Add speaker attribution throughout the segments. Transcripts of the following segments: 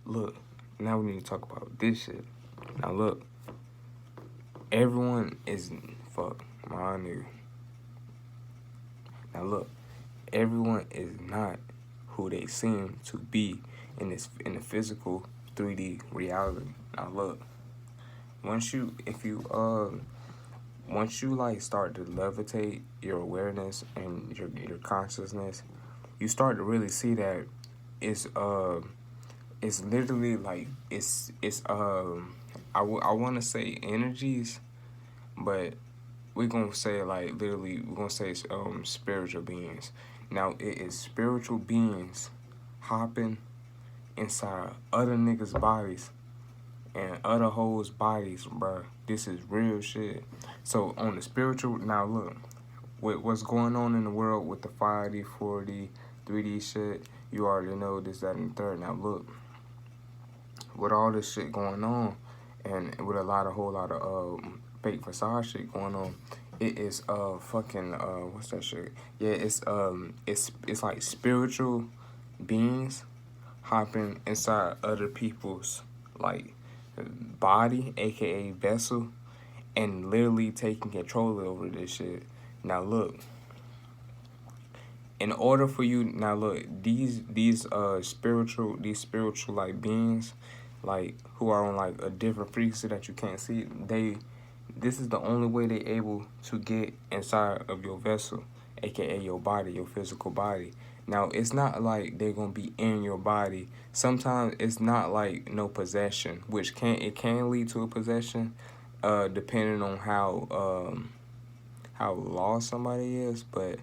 Speaker 1: look, now we need to talk about this shit. Now look, everyone is fuck my nigga. Now look, everyone is not who they seem to be in the physical 3D reality. Now look, once you if you once you like start to levitate your awareness and your consciousness, you start to really see that it's it's literally like it's I want to say energies, but we're gonna say like literally we're gonna say spiritual beings. Now it is spiritual beings hopping inside other niggas' bodies and other hoes' bodies, bruh. This is real shit. So on the spiritual, now look, with what's going on in the world with the 5D, 4D, 3D shit, you already know this, that, and the third. Now look, with all this shit going on, and with a whole lot of fake facade shit going on, it is fucking what's that shit? Yeah, it's like spiritual beings hopping inside other people's like body, aka vessel, and literally taking control over this shit. Now look, in order for you now look, these spiritual like beings like who are on like a different frequency that you can't see, this is the only way they able to get inside of your vessel, aka your body, your physical body. Now it's not like they're gonna be in your body. Sometimes it's not like no possession, which can lead to a possession, depending on how lost somebody is. But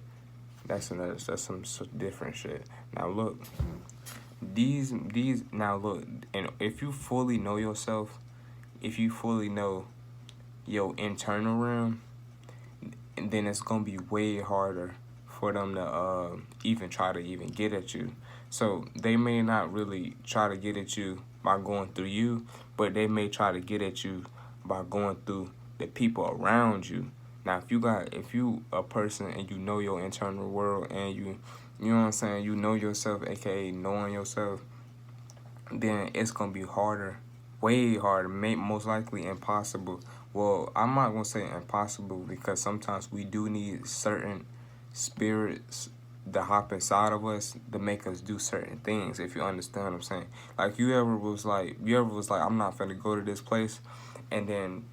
Speaker 1: that's some different shit. Now look, these now look, and if you fully know yourself, if you fully know your internal realm, then it's gonna be way harder for them to even try to even get at you. So they may not really try to get at you by going through you, but they may try to get at you by going through the people around you. Now, if you a person and you know your internal world and you know what I'm saying, you know yourself, aka knowing yourself, then it's gonna be harder, way harder, most likely impossible. Well, I'm not gonna say impossible because sometimes we do need certain spirits to hop inside of us to make us do certain things. If you understand what I'm saying, like you ever was like, I'm not finna go to this place, and then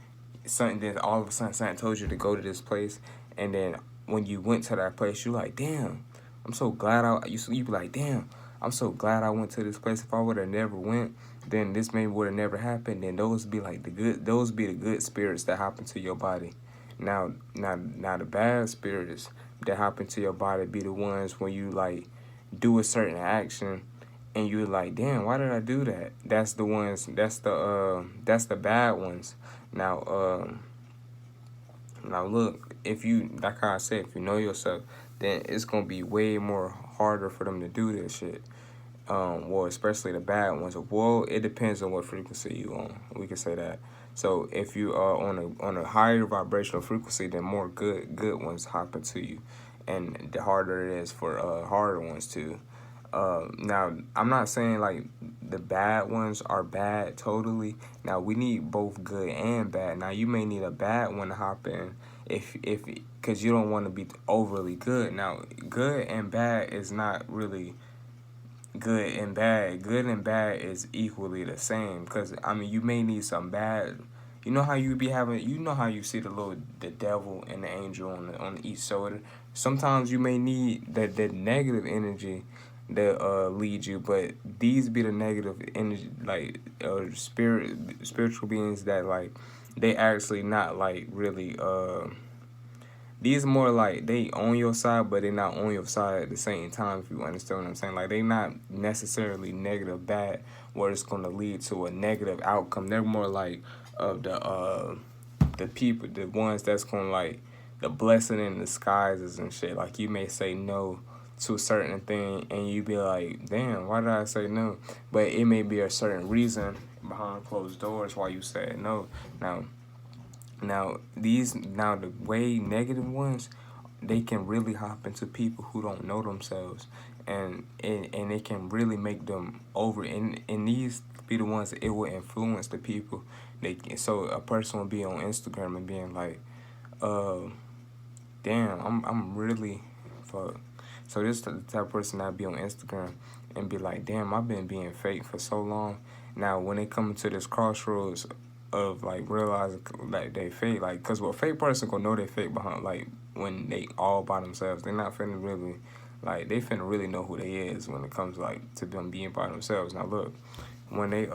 Speaker 1: all of a sudden something told you to go to this place, and then when you went to that place, you like, damn, I'm so glad you be like, damn, I'm so glad I went to this place. If I would have never went, then this maybe would have never happened. Then those be like those be the good spirits that happen to your body. Now the bad spirits that happen to your body be the ones when you like do a certain action and you're like, damn, why did I do that? That's the ones. That's the bad ones. Now now look, if you like how I said, if you know yourself, then it's gonna be way more harder for them to do this shit. Well, especially the bad ones. Well, it depends on what frequency you on. We can say that. So if you are on a higher vibrational frequency, then more good ones happen to you, and the harder it is for harder ones too. Now I'm not saying like the bad ones are bad totally. Now we need both good and bad. Now you may need a bad one to hop in if because you don't want to be overly good. Now good and bad is not really good and bad. Good and bad is equally the same. Cause I mean, you may need some bad. You know how you be having. You know how you see the devil and the angel on each shoulder. Sometimes you may need that negative energy that lead you, but these be the negative energy, like spiritual beings that like they actually not like really these more like they on your side, but they not on your side at the same time. If you understand what I'm saying, like they not necessarily negative bad, where it's gonna lead to a negative outcome. They're more like of the people, the ones that's gonna like the blessing in disguises and shit. Like you may say no to a certain thing, and you be like, damn, why did I say no? But it may be a certain reason behind closed doors why you said no. Now the way negative ones, they can really hop into people who don't know themselves, and it can really make them over, and these be the ones that it will influence the people. So a person will be on Instagram and being like, uh damn, I'm really fuck. So this the type of person that be on Instagram and be like, damn, I've been being fake for so long. Now when they come to this crossroads of like realizing like they fake, like, cause what fake person gonna know they fake behind, like, when they all by themselves, they not finna really, like, they finna really know who they is when it comes like to them being by themselves. Now look, when they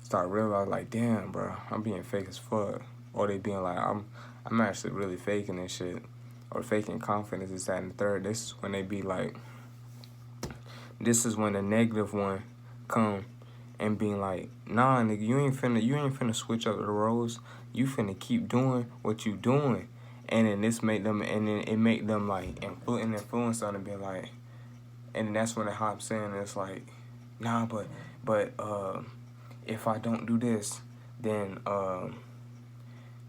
Speaker 1: start realizing like, damn, bro, I'm being fake as fuck, or they being like, I'm actually really faking this shit, or faking confidence, is that and the third. This is when they be like, this is when the negative one come and being like, nah, nigga, you ain't finna switch up the roles. You finna keep doing what you doing, and then this make them, and then it make them like influence on and be like, and then that's when it hops in. And it's like, nah, but if I don't do this, then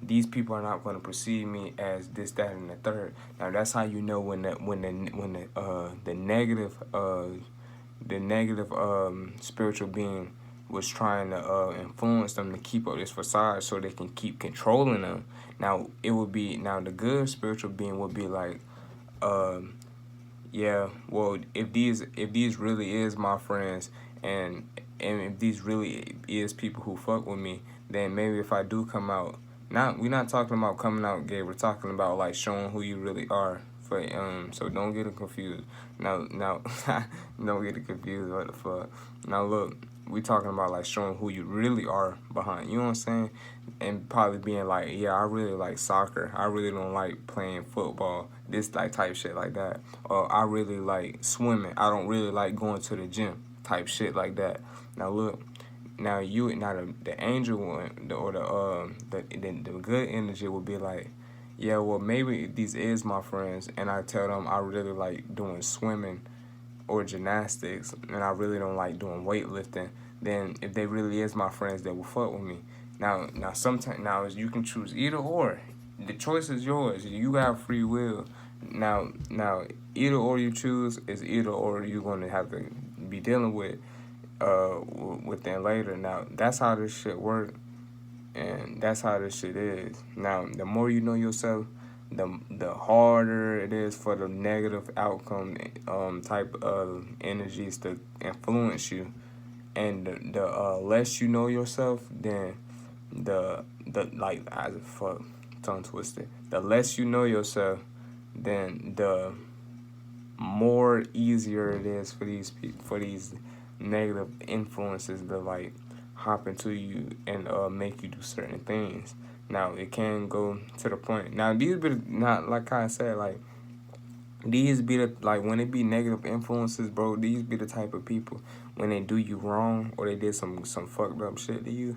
Speaker 1: these people are not going to perceive me as this, that, and the third. Now that's how you know when the negative spiritual being was trying to influence them to keep up this facade so they can keep controlling them. Now it would be, now the good spiritual being would be like, um, yeah, well, if these really is my friends, and if these really is people who fuck with me, then maybe if I do come out, not, we're not talking about coming out gay, we're talking about like showing who you really are. For so don't get it confused. Now don't get it confused. What the fuck? Now look, we talking about like showing who you really are behind. You know what I'm saying? And probably being like, yeah, I really like soccer. I really don't like playing football. This like type shit like that. Or I really like swimming. I don't really like going to the gym. Type shit like that. Now look, now the angel one, or the good energy would be like, yeah, well, maybe these is my friends, and I tell them I really like doing swimming or gymnastics, and I really don't like doing weightlifting. Then if they really is my friends, they will fuck with me. Now sometimes, now you can choose either or. The choice is yours. You have free will. Now either or you choose is either or you're gonna have to be dealing with them later. Now that's how this shit works, and that's how this shit is. Now, the more you know yourself, the harder it is for the negative outcome type of energies to influence you, and the less you know yourself, then the like, as fuck, tongue twisted. The less you know yourself, then the more easier it is for these negative influences to like hop into you and make you do certain things. Now it can go to the point. Now these be not, like I said, like these be the, like, when it be negative influences, bro. These be the type of people when they do you wrong or they did some fucked up shit to you,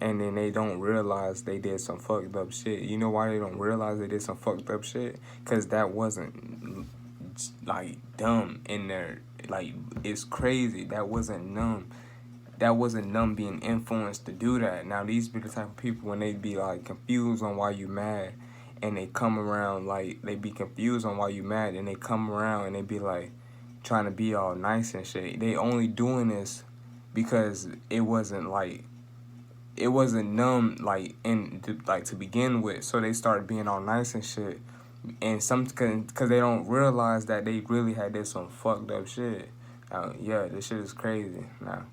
Speaker 1: and then they don't realize they did some fucked up shit. You know why they don't realize they did some fucked up shit? Cause that wasn't like dumb in there. Like, it's crazy. That wasn't numb. That wasn't them being influenced to do that. Now these be the type of people when they be like confused on why you mad, and they come around, like they be confused on why you mad, and they come around and they be like trying to be all nice and shit. They only doing this because it wasn't numb like to begin with. So they start being all nice and shit, and some cause they don't realize that they really had did some fucked up shit. Yeah, this shit is crazy now.